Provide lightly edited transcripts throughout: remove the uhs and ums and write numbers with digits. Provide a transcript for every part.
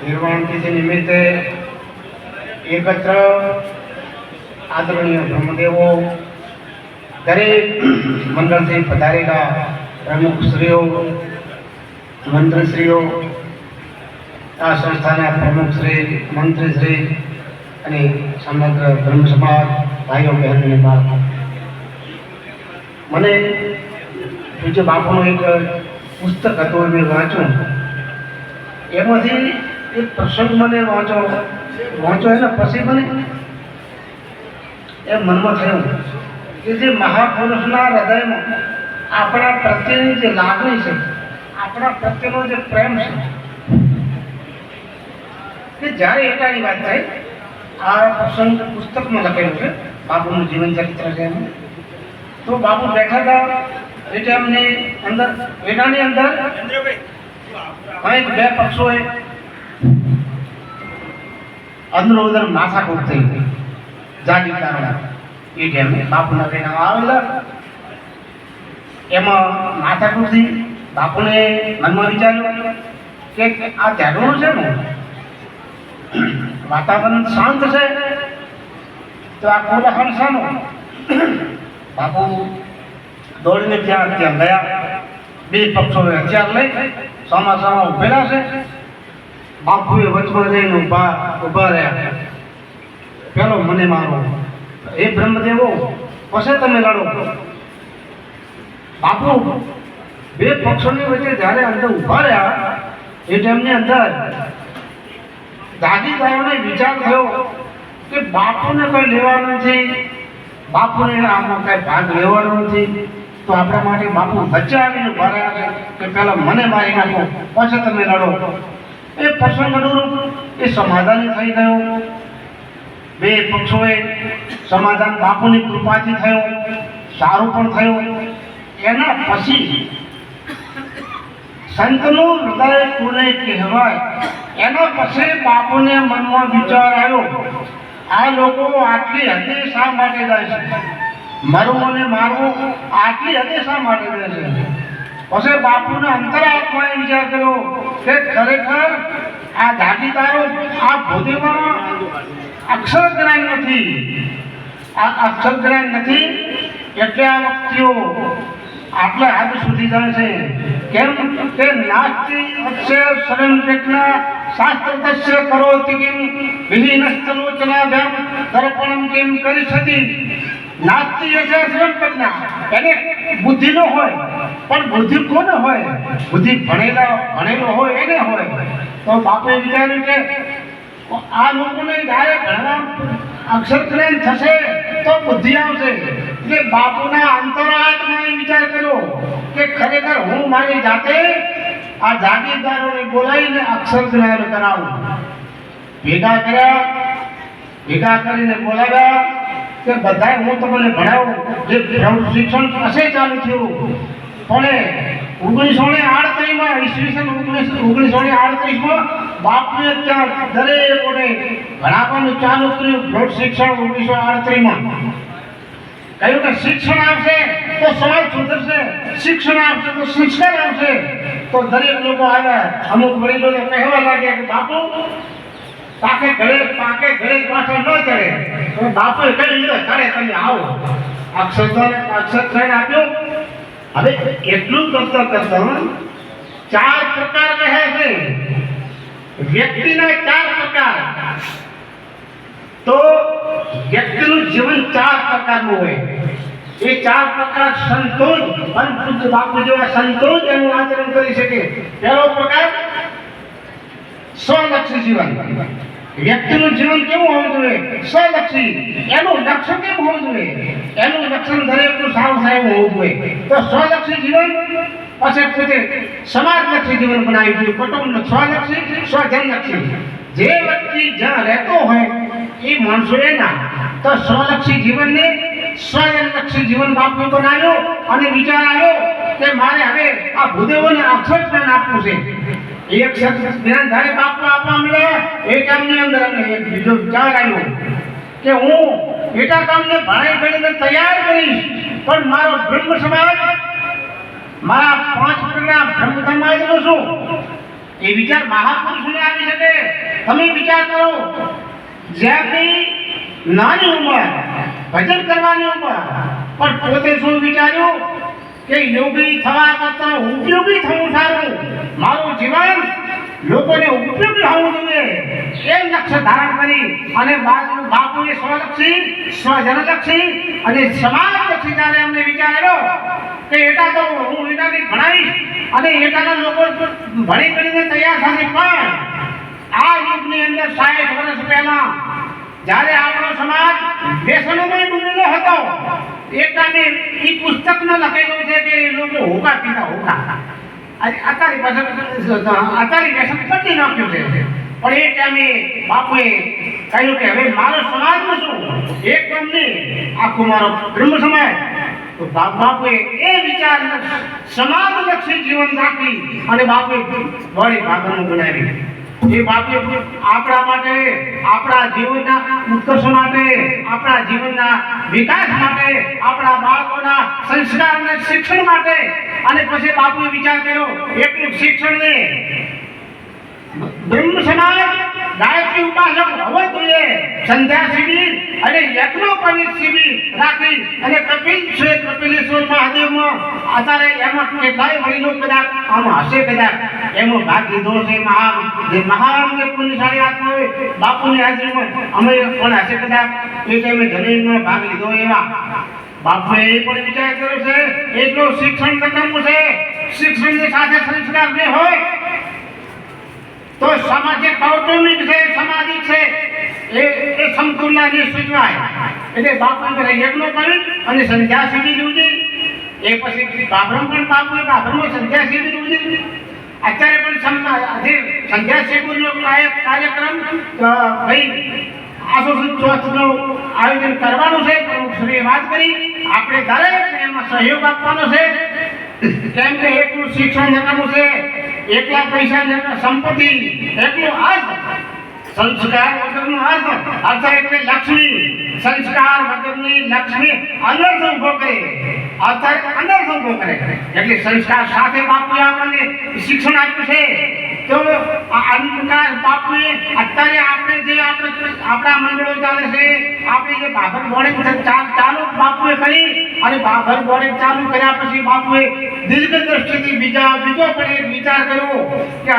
નિર્વાણ તિથિ નિમિત્તે એકત્ર આદરણીય બ્રહ્મદેવો, દરેક મંડળથી પધારેલા પ્રમુખશ્રીઓ, મંત્રીશ્રીઓ, આ સંસ્થાના પ્રમુખશ્રી, મંત્રીશ્રી અને સમગ્ર બ્રહ્મ સમાજ ભાઈઓ બહેનોને બાળકો, મને પૂજ્ય બાપુનું એક પુસ્તક હતું, મેં વાંચ્યું. એમાંથી એક પ્રસંગ મને વાંચો એના પછી મને એ મનમાં થયું કે જે મહાપુરુષના હૃદયમાં આપણા પ્રત્યેની જે લાગણી છે, આપણા પ્રત્યેનો જે પ્રેમ છે, કે જ્યારે એકાની વાત થાય, આ પ્રસંગ પુસ્તકમાં લખેલું છે, બાપુનું જીવન ચરિત્ર છે એમાં. તો બાપુ બેઠા હતા એ ટાઈમની અંદર, વેટાની અંદર કંઈક બે પક્ષોએ અંદરો ઉદર માથાકૂટ થઈ હતી. જાગીરદારો એ ટાઈમે બાપુના બેના આવેલા, એમાં માથાકૂટથી બાપુને મનમાં વિચાર્યું કે આ ઝઘડો છે ને, વાતાવરણ શાંત છે તો આ કોલાહલ શાનો? બાપુ દોડીને ત્યાં ગયા. બે પક્ષોએ હથિયાર લઈ ચોમાસામાં ઉભેલા છે. બાપુએ વચમાં જઈને ઉભા રહ્યા. પેલો મને મારો, એ બ્રહ્મદેવો પછી તમે લડો. બાપુ બે પક્ષોની વચ્ચે જ્યારે અંદર ઉભા રહ્યા એ ટાઈમની અંદર જાગીરદારોને વિચાર થયો કે બાપુને કંઈ લેવાનું નથી, બાપુને આમાં કઈ ભાગ લેવાનો નથી, તો આપણા માટે બાપુ વચ્ચે આવીને ઉભા રહ્યા છે કે પહેલા મને મારી નાખો પછી તમે લડો. એ પ્રસંગ અનુરૂપ એ સમાધાન થઈ ગયું. બે પક્ષોએ સમાધાન બાપુની કૃપાથી થયું, સારું પણ થયું. એના પછી સંતનું હૃદય કોને કહેવાય, એના પછી બાપુને મનમાં વિચાર આવ્યો, આ લોકો આટલી હદે શા માટે જાય છે? મરવું અને મારવું આટલી હદે શા માટે જાય છે? પછી બાપુના અંતરાત્માએ વિચાર કર્યો કે ખરેખર આ જાગીરદારો, આ ભૂદેવમાં અક્ષર જ્ઞાન નથી, આ અક્ષર જ્ઞાન નથી એટલે આ વ્યક્તિઓ આટલા હદ સુધી જાય છે. કેમ કે નાસ્તિ અક્ષર શરણ કેટલા શાસ્ત્ર તસ્ય કરોતિ કેમ વિહીનસ્તલોચનાભ્યામ દર્પણમ કેમ કરી છતી. નાસ્તિ અક્ષર શરણ કેટલા એને બુદ્ધિ ન હોય, પણ બુદ્ધિ કોને હોય? બુદ્ધિ ભણેલો હોય એને હોય. તો બાપુએ વિચાર્યું કે આ લોકોને જ્યારે ભણવા અક્ષર જ્ઞાન થશે તો બુદ્ધિ આવશે. એટલે બાપુના અંતરાત્માએ વિચાર કર્યો કે ખરેખર હું મારી જાતે આ જાગીરદારોને બોલાવીને અક્ષર જ્ઞાન કરાવું. ભેગા કરીને બોલાવ્યા કે બધાએ હું તમને ભણાવું. જે શિક્ષણ પાસે ચાલુ થયું, પણ 1938માં ઈસવીસન 1938માં બાપુએ ત્યાં દરેકોને ભણાવવાનું ચાલુ કર્યું. બ્રોડ શિક્ષણ 1938માં કહ્યું કે શિક્ષણ આવશે તો સમાજ સુધરશે, શિક્ષણ આવશે તો સંસ્કાર આવશે. તો દરેક લોકો આવ્યા. અમુક વડીલોને કહેવા લાગ્યા કે બાપુ પાકે ઘરે પાછળ ન ચડે. તો બાપુએ કહ્યું ચાલે તમે આવો. અક્ષર આપ્યો. હવે એટલું કરતા 4 પ્રકાર કહે છે વ્યક્તિના. 4 પ્રકાર. તો વ્યક્તિનું જીવન 4 પ્રકારનું હોય. એ 4 પ્રકાર સંતો જ, પૂજ્ય બાપુ જેવા સંતો જ એનું આચરણ કરી શકે. પહેલો પ્રકાર સ્વલક્ષી જીવન. વ્યક્તિનું જીવન કેવું હોવું જોઈએ? સ્વલક્ષી. એનું લક્ષણ કેવું હોવું જોઈએ? એનું લક્ષણ દરેકનું સારું થાય એવું હોવું જોઈએ. તો સ્વલક્ષી જીવન. પછી પોતે સમાજલક્ષી જીવન બનાવી જોઈએ. કુટુંબ સ્વલક્ષી, સ્વજનલક્ષી. જે વ્યક્તિ જ્યાં રહેતો હોય એ માણસો એના, તો સ્વલક્ષી જીવનને સ્વજનલક્ષી જીવન બાપુ બનાવ્યો. અને વિચાર આવ્યો કે મારે હવે આ ભૂદેવોને અક્ષર જ્ઞાન આપવું છે. એક શબ્દ જ્ઞાન ધારે બાપુ આપવા મળ્યા. એ કામની અંદર એક બીજો વિચાર આવ્યો કે હું એટા કામને ભણાઈ ગણીને તૈયાર કરીશ, પણ મારો બ્રહ્મ સમાજ, મારા 5 પ્રકારના બ્રહ્મ સમાજનો શું એ વિચાર મહાપુરુષોને આવી શકે. તમે વિચાર કરો, જ્યાંથી નાની ઉંમર ભજન કરવાની ઉંમર, પણ પોતે શું વિચાર્યું કે યોગી થવા કરતા ઉપયોગી થવું સારું, મારું જીવન લોકોને ઉપયોગી હોવું જોઈએ, એ લક્ષ્ય ધારણ કરી અને બાપુએ સ્વલક્ષી, સ્વજનલક્ષી અને સમાજલક્ષી જ્યારે અમને વિચાર આવ્યો કે એટા તો હું એટાને ભણાવીશ અને એટાના લોકો ભણી કરીને તૈયાર થશે. પણ આ યુગની અંદર 60 વર્ષ પહેલા જ્યારે આપણો સમાજ વ્યસનોમાં ડૂબેલો હતો, એટાને એ પુસ્તકમાં લખેલું છે કે લોકો હોકા પીતા હોકા, અત્યારે વ્યસન પતી નાખ્યું છે. પણ એ ટાઈમે બાપુએ કહ્યું કે હવે મારો સમાજમાં શું, એક નહીં આખું મારો બ્રહ્મ સમાજ. તો બાપુએ એ વિચાર સમાજલક્ષી જીવન રાખી અને બાપુએ વળી ભાગનું બનાવી. એ બાપુએ આપણા માટે, આપણા જીવનના ઉત્કર્ષ માટે, આપણા જીવનના વિકાસ માટે, આપણા બાળકોના સંસ્કાર અને શિક્ષણ માટે, અને પછી બાપુએ વિચાર કર્યો એટલું શિક્ષણ ને બ્રહ્મ સમાજ ગાયત્રી ઉપાસક હોવો જોઈએ, સંધ્યા શિબિર અને યજ્ઞોપવિત શિબિર રાખી અને કપિલેશ્વર મહાદેવમાં અત્યારે એમાં કેટલાય વડીલો કદાચ આમ હશે, કદાચ એમાં ભાગ લીધો છે. જે મહાન જે પુણ્યશાળી આત્મા હોય બાપુની હાજરીમાં અમે પણ હશે કદાચ એ ટાઈમે જમીનમાં ભાગ લીધો. એવા બાપુએ એ પણ વિચાર કર્યો છે એટલું શિક્ષણ કરવું છે. શિક્ષણની સાથે સંસ્કાર જે હોય તો સામાજિક, કૌટુંબિક છે, સામાજિક છે, એ સમતુલાને સૂચવાય. એટલે બાપુ યજ્ઞોપવિત અને સંધ્યા શિબિર ઉજવી. એ પછી બાબરમ પણ બાપુએ બાબરમાં સંધ્યા શિબિર ઉજવી. અત્યારે પણ સંધ્યા શિબિરનો કાર્યક્રમ ભાઈ આસો ચોથનું આયોજન કરવાનું છે. પ્રમુખશ્રીએ વાત કરી, આપણે દરેકને એમાં સહયોગ આપવાનો છે. કેમ કે એટલું શિક્ષણ જણાવવું છે, એટલા પૈસા સંપત્તિ, એટલું અર્થ, સંસ્કાર વગરનો અર્થ એટલે લક્ષ્મી, સંસ્કાર વગરની લક્ષ્મી અનર્થ ઉભો કરે, અનર્થ ઉભો કરે. એટલે સંસ્કાર સાથે બાપુએ આપણને શિક્ષણ આપ્યું છે. તો આ અનુસાર બાપુએ અત્યારે આપણે જે આપણા મંડળો ચાલે છે, આપણે જે બાબર બોર્ડિંગ ચાલુ બાપુએ કરી અને બાબર બોર્ડિંગ ચાલુ કર્યા પછી બાપુએ દીર્ઘ દ્રષ્ટિથી બીજો પણ એક વિચાર કર્યો કે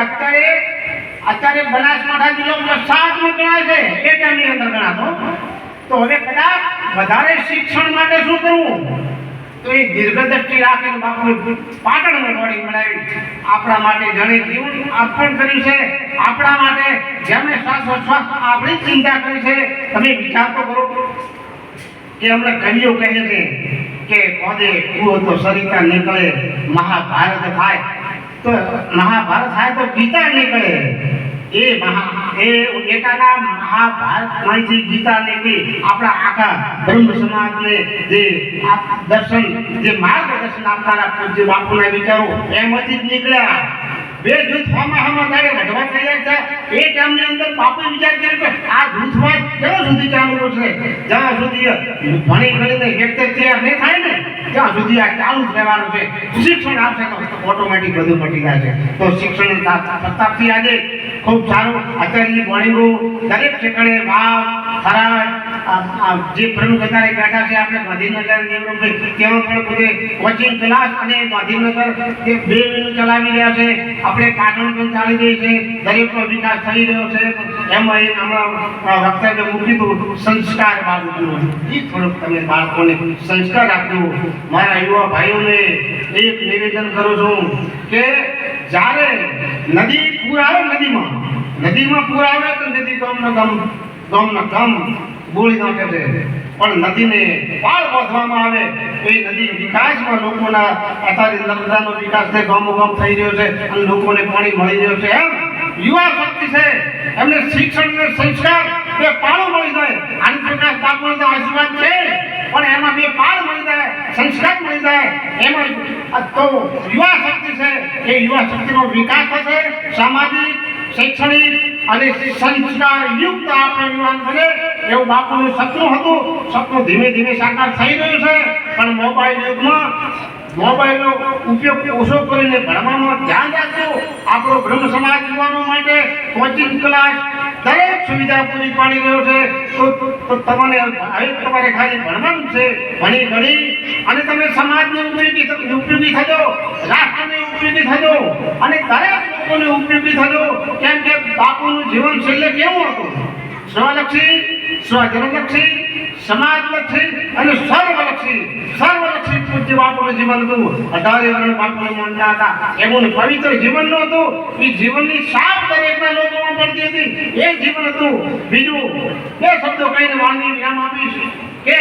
અત્યારે બનાસકાંઠા જિલ્લામાં 7 ગણાય છે, એ ટાઈમની અંદર ગણાતો. તો હવે કદાચ વધારે શિક્ષણ માટે શું કરવું, તો એ દીર્ઘદ્રષ્ટિ રાખીને બાપુએ પાટણમાં બોર્ડિંગ બનાવી. આપણા માટે જેણે જીવન અર્પણ કર્યું છે, આપણા માટે જેમણે શ્વાસ આપણી ચિંતા કરી છે, તમે વિચાર તો કરો કે અમને કવિઓ કહે છે કે પદે કૂવો તો સરિતા નીકળે, મહાભારત થાય તો ગીતા નીકળે. એકાના મહાભારતમાંથી ગીતા નીકળી આપણા આખા બ્રહ્મ સમાજને જે દર્શન, જે માર્ગદર્શન આપનારા પૂજ્ય બાપુના વિચારો એમાંથી જ નીકળ્યા. બે જૂથ હામાં તારે વધવા તૈયાર છે. એ ટાઈમની અંદર બાપુએ વિચાર કર્યો કે આ જૂથવાદ ક્યાં સુધી ચાલુ છે, જ્યાં સુધી ભણી કરીને વ્યક્તિ તૈયાર નહીં થાય ને ત્યાં સુધી આ ચાલુ જ રહેવાનું છે. શિક્ષણ આપશે તો ઓટોમેટિક બધું મટી જાય છે. તો શિક્ષણ પ્રતાપથી આજે ખૂબ સારું અત્યારની બોર્ડિંગો દરેક ઠેકાણે વાવ, થરાદ, જે પ્રમુખ અત્યારે બેઠા છે આપણે ગાંધીનગર નિવૃત્ત, તેમાં પણ બધે કોચિંગ ક્લાસ અને ગાંધીનગર જે 2 મહિનો ચલાવી રહ્યા છે. આપણે પાટણ પણ ચાલી રહી છે, દરેકનો વિકાસ થઈ રહ્યો છે. એમાં એક હમણાં વક્તવ્ય મૂક્યું હતું સંસ્કાર બાબતનું, એ થોડુંક તમે બાળકોને સંસ્કાર આપજો. મારા યુવા ભાઈઓને એક નિવેદન કરું છું કે જ્યારે નદી પૂર આવે, નદીમાં પૂર આવે તો નદી ગમ બોળી નાખે છે. પણ નદીને પાળ બાંધવામાં આવે એ નદી વિકાસમાં લોકોના અત્યારે નર્મદાનો વિકાસ છે, ગામો થઈ રહ્યો છે અને લોકોને પાણી મળી રહ્યું છે. એમ યુવા શક્તિ છે, એમને શિક્ષણ અને સંસ્કાર બે પાળો મળી જાય. આનંદ પ્રકાશ બાપુનો તો આશીર્વાદ છે, પણ એમાં બે પાળ મળી જાય, સંસ્કાર મળી જાય, એમાં તો યુવા શક્તિ છે. એ યુવા શક્તિનો વિકાસ થશે, સામાજિક, શૈક્ષણિક અને સંસ્કાર યુક્ત આપણે યુવાન બને એવું બાપુનું સપનું હતું. સપનું ધીમે ધીમે સાકાર થઈ રહ્યું છે. પણ મોબાઈલ યુગમાં મોબાઈલનો ઉપયોગ ઓછો કરીને ભણવામાં ધ્યાન રાખજો. આપણો બ્રહ્મ સમાજ યુવાનો માટે કોચિંગ ક્લાસ દરેક સુવિધા પૂરી પાડી રહ્યો છે. તો તમને હવે તમારે ખાલી ભણવાનું છે. ભણી ગણી અને તમે સમાજને ઉપયોગી થજો, રાષ્ટ્રને ઉપયોગી થજો અને દરેક લોકોને ઉપયોગી થજો. કેમ કે બાપુનું જીવન છેલ્લે કેવું હતું? સ્વલક્ષી, સ્વજનલક્ષી, સમાજલક્ષી અને સર્વલક્ષી પૂજ્ય બાપુનું જીવન હતું. 18 વર્ષ બાપુને માનતા હતા. એનું પવિત્ર જીવન નું હતું. એ જીવનની સાફ દરેકના લોકોમાં પડતી હતી. એ જીવન હતું. બીજું બે શબ્દો કહીને વાણી વિરામ આપીશ કે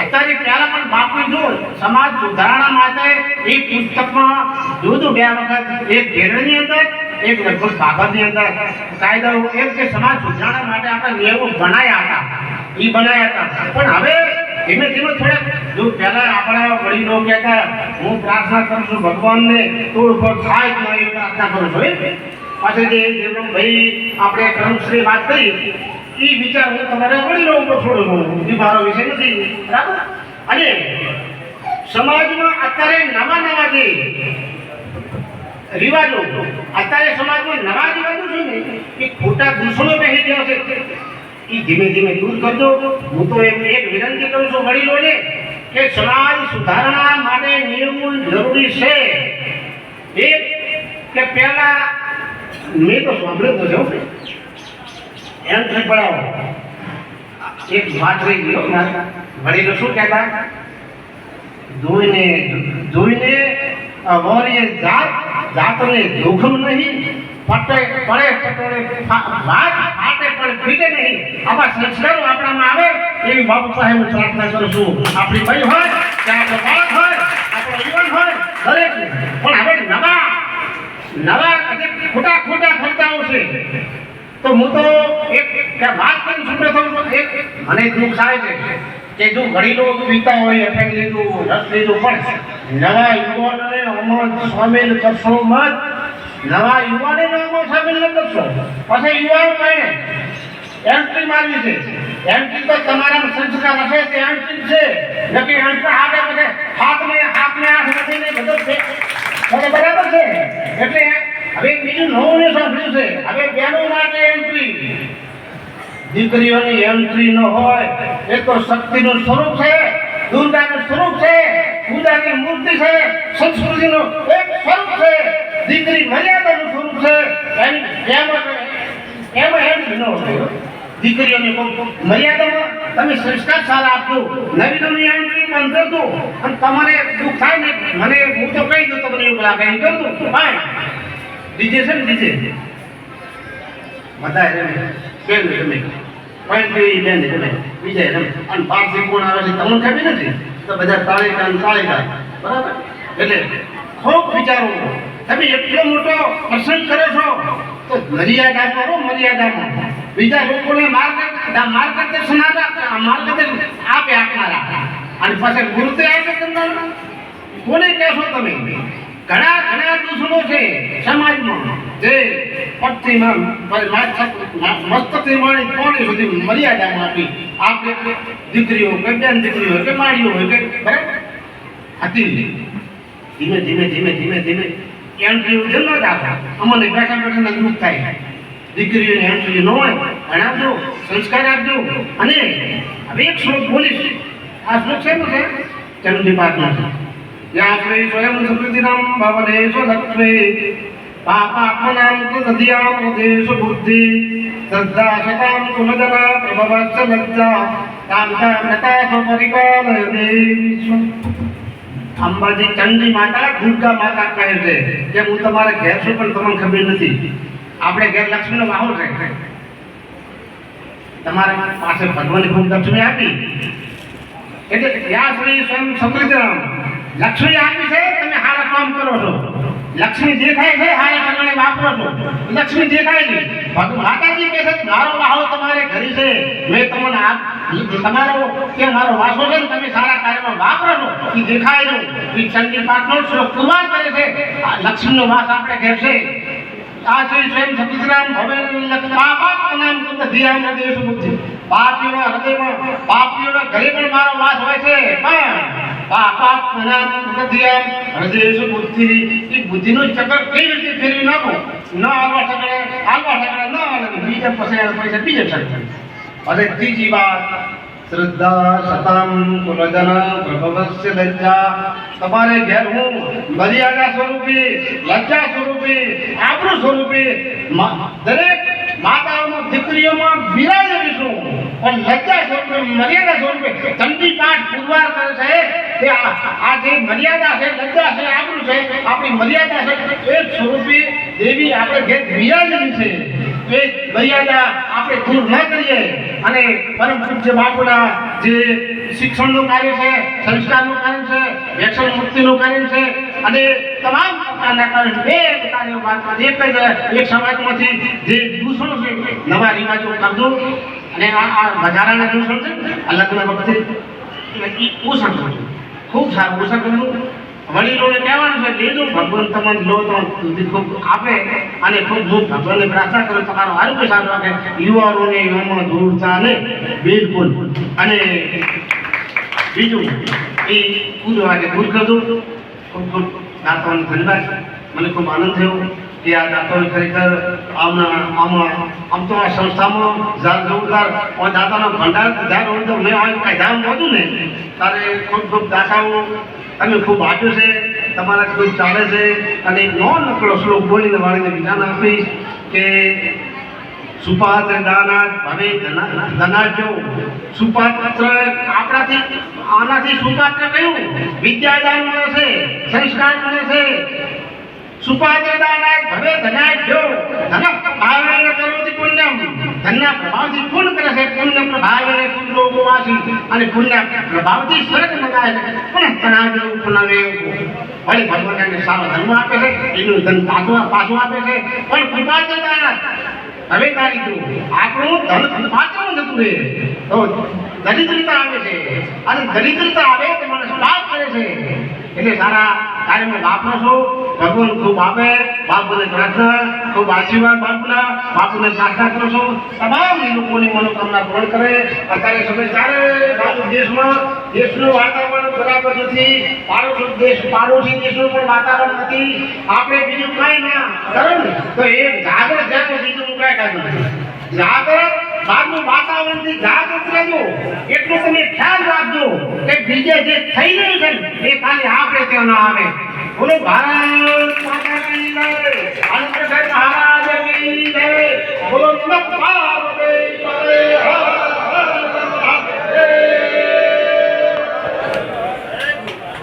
અત્યારે પહેલા પણ બાપુ જો સમાજ સુધારણા માટે એ પુસ્તકમાં જુદું બે વખત એક ઘેરણી અંદર એક લગભગ કાગળની અંદર કાયદાઓ એમ કે સમાજ સુધારણા માટે આપણે નિયમો બનાવ્યા હતા. પણ હવે ધીમે ધીમે થોડાક જો પહેલા આપણા વડીલો કહેતા હું પ્રાર્થના કરું છું ભગવાનને તોડફોડ થાય જ નહીં એવી પ્રાર્થના કરું છું. પાછળ જે ભાઈ આપણે કર્મશ્રી વાત કરી એ વિચાર હું તમારા વડીલો ઉપર છોડું છું. એ મારો વિષય નથી, બરાબર? અને સમાજમાં અત્યારે નવા જે રિવાજો અત્યારે સમાજમાં નવા રિવાજો છે ને એ ખોટા દૂષણો બેસી ગયા છે. એ ધીમે ધીમે દૂર કરજો. હું તો એક વિનંતી કરું છું વડીલોને કે સમાજ સુધારણા માટે નિયમો જરૂરી છે. એક કે પહેલા મેં તો સાંભળ્યું તો એન્ટ્રી પડાવો. એક વાત રહી ગયો વડીલો શું કહેતા? જોઈને વોરીએ જાતને જોખમ નહીં, પડે વાત ફાટે પણ ફીટે નહીં. આવા સંસ્કારો આપણામાં આવે એવી બાપુ સાહેબ હું પ્રાર્થના કરું છું. આપણી ભાઈ હોય કે આપણો બાળક હોય, આપણો યુવાન હોય, દરેક. પણ હવે નવા ખોટા ખર્ચાઓ છે. તો હું તો એક વાત કરી છું પ્રથમ એક મને દુઃખ થાય છે કે જો વડીલો પીતા હોય એફએમ લીધું રસ લીધું પણ નવા યુવાનોને આમાં સામેલ કરશો મત. નવા યુવાનોને આમાં સામેલ ન કરશો. પછી યુવાનો કહીને એન્ટ્રી મારવી છે. એન્ટ્રી તો તમારા સંસ્કાર હશે તે એન્ટ્રી છે. નક્કી એન્ટ્રી હાથને હાથ નથી બધું છે. બરાબર છે. એટલે હવે બીજું નવું ને સાંભળ્યું છે. હવે બેનો માટે એન્ટ્રી, દીકરીઓની એન્ટ્રી ન હોય. એ તો શક્તિનું સ્વરૂપ છે, દુર્ગાનું સ્વરૂપ છે, પૂજાની મૂર્તિ છે, સંસ્કૃતિનું એક સ્વરૂપ છે. દીકરી મર્યાદાનું સ્વરૂપ છે. એમાં એન્ટ્રી ન હોય. દીકરીઓની મર્યાદામાં તમે સંસ્કાર સારા આપજો. નવી એન્ટ્રી બંધ કરજો. અને તમારે દુઃખ થાય ને મને હું તો કહી દઉં તમને એવું લાગે એમ કરજો. ડીજે છે ને ડીજે બધા રમે, બેન રમે, બેન રમે, બીજા રમે. અને પારસી કોણ આવે છે તમને ખબર નથી તો બધા તાળી બરાબર. એટલે ખૂબ વિચારો. તમે એટલો મોટો પ્રસંગ કરો છો તો મર્યાદામાં બીજા લોકોને માર્ગદર્શન આપે આપનારા. અને પાછળ ગુરુતે આવે કોને કહેશો તમે? ઘણા દૂષણો છે સમાજમાં જે મસ્તકથી માણી કોણી સુધી મર્યાદામાં આપી આપણે દીકરીઓ કે બેન દીકરીઓ કે માળીઓ હોય કે બરાબર હતી. ધીમે એન્ટ્રી જેમ ન રાખો. અમને બેઠા દુઃખ થાય. દીકરીઓની એન્ટ્રી ન હોય ભણાવજો, સંસ્કાર આપજો. અને હવે એક શ્લોક બોલીશ. આ શ્લોક શેનો છે? ચંડી પાઠનો છે. યા શ્રી સ્વયં સુકૃતિનામ ભવનેષુ લક્ષ્મે પાપાત્મનામ કૃતધિયામ હૃદેષુ બુદ્ધિ શ્રદ્ધા શતામ કુલજના પ્રભવસ્ස લજ્જા કામતા નતા પરિપાલયતે. અંબાજી ચંડી માતા દુર્ગા માતા કહે છે કે હું તમારા ઘેર છું પણ તમને ખબર નથી. આપણે ઘેર લક્ષ્મીનો વાહો છે. તમારા પાસે ભગવાનની ખૂબ લક્ષ્મી આપી એટલે યા શ્રી સ્વયં સુકૃતિનામ લક્ષ્મી આપી છે. તમે સારા કામ કરો છો. લક્ષ્મી દેખાય છે, સારા ઠકાણે વાપરો છો. લક્ષ્મી દેખાય નહીં. માતાજી કહે છે મારો વાહો તમારે ઘરે છે, મેં તમને તમારો કે મારો વાસો છે તમે સારા કાર્યમાં વાપરો છો. એ દેખાય નહીં. એ ચંડી પાઠનો શ્લોક કુમાર કરે છે. લક્ષ્મીનો વાસ આપણે ઘેર છે. આ શ્રી સ્વયં સતીરામ ભવે પાપાત્મનામ કૃતધિયામ હૃદેષુ બુદ્ધિ. પાપીઓના હૃદયમાં પાપીઓના ઘરે પણ મારો વાસ હોય છે. પણ બાપ મના મધ્યમ હૃદય બુદ્ધિ એ બુદ્ધિનું ચક્ર કઈ રીતે ફેરવી નાખો ન આલવા ઠકડે ન આલે બીજા પૈસા બીજે ઠકડે અને ત્રીજી વાત શ્રદ્ધા સતમ કુલજન પ્રભવસ્ય લજ્જા તમારે ઘેર હું મર્યાદા સ્વરૂપે લજ્જા સ્વરૂપે આબરૂ સ્વરૂપે દરેક માતાઓમાં દીકરીઓમાં બિરાજેલીશું પણ લજ્જા સ્વરૂપે મર્યાદા સ્વરૂપે ચંડી પાઠ પુરવાર કરે છે તે આ જે મર્યાદા છે લજ્જા છે આબરૂ છે આપણી મર્યાદા છે એ સ્વરૂપે દેવી આપણે ઘેર બિરાજેલી છે એ મર્યાદા આપણે દૂર ન કરીએ અને પરમ પૂજ્ય બાપુના જે શિક્ષણનું કાર્ય છે સંસ્કારનું કાર્ય છે વ્યસન મુક્તિનું કાર્ય છે અને તમામ પ્રકારના કાર્ય બે કાર્યોમાંથી એક સમાજમાંથી જે દૂષણો છે નવા રિવાજો કરજો અને આ બજારાના દૂષણ છે અલગના વખતે ઓછા કરજો ખૂબ સારું ઓછા કરજો વડીલોને કહેવાનું છે લીધું ભગવાન તમને લો તો ખૂબ આપે અને ખૂબ હું ભગવાનને પ્રાર્થના કરું તમારું આરોગ્ય સારું રાખે યુવાઓને યુવામાં દૂરતા ને બિલકુલ અને બીજું એ પૂરું આજે દૂર કરજો ખૂબ ખૂબ દાતાઓને ધન્યવાદ મને ખૂબ આનંદ થયો કે આ દાતાઓને ખરેખર આમ તો આ સંસ્થામાં જ્યારે જોરદાર દાતાનો ભંડાર જ્યારે હોય તો મેં કાંઈ ધામ નહોતું ને ત્યારે ખૂબ ખૂબ દાતાઓ તમે ખૂબ આપ્યું છે તમારા ખૂબ ચાલે છે અને એક નકળો શ્લોક બોલીને વાળીને વિધાન આપીશ કે સુપાત્ર દાનાથ ભવે ધનાઢ્યો સુપાત્ર આપણાથી આનાથી સુપાત્ર કયું વિદ્યાદાન મળે છે સંસ્કાર મળે છે સુપાત્ર દાનાથ ભવે ધનાઢ્યો ધન પ્રભાવેન કરોતિ પુણ્યમ ધનના પ્રભાવથી પૂર્ણ કરે છે પુણ્ય પ્રભાવેન સુલોકવાસી અને પુણ્ય પ્રભાવથી સ્વર્ગમાં જાય છે પણ તણાવ્યો પુનવે વળી ભગવાનને સારો ધર્મ આપે છે એનું ધન પાછું આપે છે પણ કૃપાત્ર દાનાથ હવે તારી આપણું ધન પાછળ જતું રહે તો દરિદ્રતા આવે છે અને દરિદ્રતા આવે તો માણસ પાપ કરે છે એટલે સારા કાર્યમાં વાપરો છો ભગવાન ખૂબ આપે બાપુને પ્રાર્થના ખૂબ આશીર્વાદ બાપુને પ્રાર્થના કરો છો તમામ લોકોની મનોકામના પૂર્ણ કરે અત્યારે સમય ચાલે બાજુ દેશનું વાતાવરણ બરાબર નથી પાડોશી દેશનું પણ વાતાવરણ નથી આપણે બીજું કાંઈ ના કરો ને તો એ જાગૃત જાગો બીજું કાંઈ કાઢું જાગૃત બહારનું વાતાવરણથી જાગૃત રહેજો એટલું તમે ખ્યાલ રાખજો કે બીજે જે થઈ રહ્યું છે એ ખાલી આપણે ત્યાં ના આવે બોલો ભારત માતા કી જય હનુમાન મહારાજ કી જય બોલો નમઃ પાર્વતી પતે